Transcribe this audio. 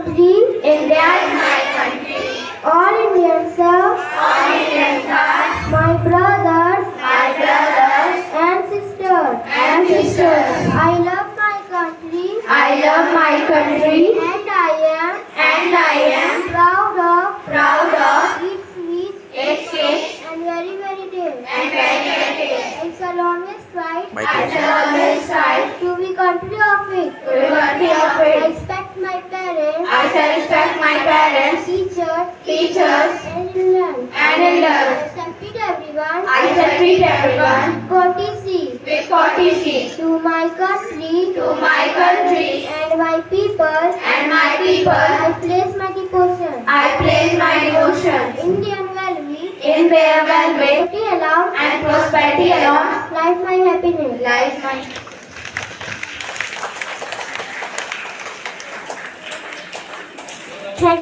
country. India is my country. All Indians are All Indians are my brothers my brothers and sisters. and sisters. I love my country I love my country and I am proud of its rich its rich and very taste. and very heritage. I shall always try I shall always try to be country of it. to be worthy of I it. respect my parents, I shall respect my parents, teachers, and elders. and elders. I shall treat everyone I shall treat everyone courtesy. with courtesy To my country to my country and my people, and my people. I place my devotion. I place my devotion Indian well-being, in their well-being safety alone, and prosperity alone. life my happiness. Lies my